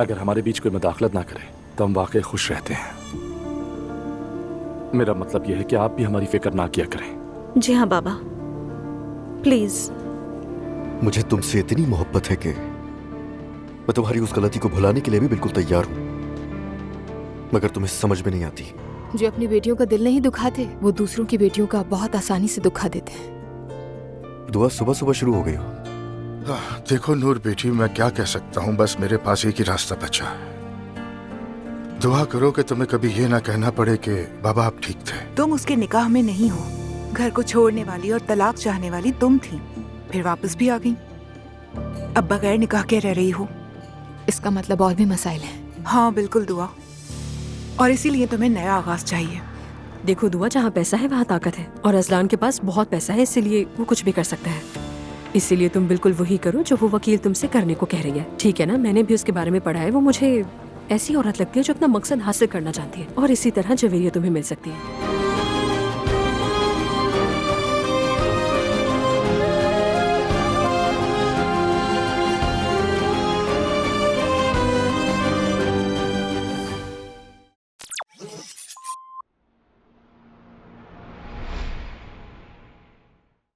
अगर हमारे बीच कोई मुदाखलत ना करे तो हम वाकई खुश रहते हैं। मेरा मतलब यह है कि आप भी हमारी फिक्र ना किया करें। जी हाँ बाबा, प्लीज। मुझे तुमसे इतनी मोहब्बत है कि मैं तुम्हारी उस गलती को भुलाने के लिए भी बिल्कुल तैयार हूं, मगर तुम्हें समझ में नहीं आती। जो अपनी बेटियों का दिल नहीं दुखाते वो दूसरों की बेटियों का बहुत आसानी से दुखा देते हैं। दुआ सुबह सुबह शुरू हो गई हो। देखो नूर बेटी, मैं क्या कह सकता हूँ, बस मेरे पास एक ही रास्ता बचा है। दुआ करो कि तुम्हें कभी ये ना कहना पड़े कि बाबा आप ठीक थे। तुम उसके निकाह में नहीं हो। घर को छोड़ने वाली और तलाक चाहने वाली तुम थी, फिर वापस भी आ गई। अब बगैर निकाह के रह रही हो। इसका मतलब और भी मसाइल हैं। हाँ बिल्कुल दुआ, और इसीलिए तुम्हें नया आगाज चाहिए। देखो दुआ, जहाँ पैसा है वहाँ ताकत है, और अजलान के पास बहुत पैसा है, इसीलिए वो कुछ भी कर सकता है। इसीलिए तुम बिल्कुल वही करो जो वो वकील तुमसे करने को कह रही है, ठीक है ना? मैंने भी उसके बारे में पढ़ा है। वो मुझे ऐसी औरत लगती है जो अपना मकसद हासिल करना चाहती है, और इसी तरह जवेरिया तुम्हें मिल सकती है।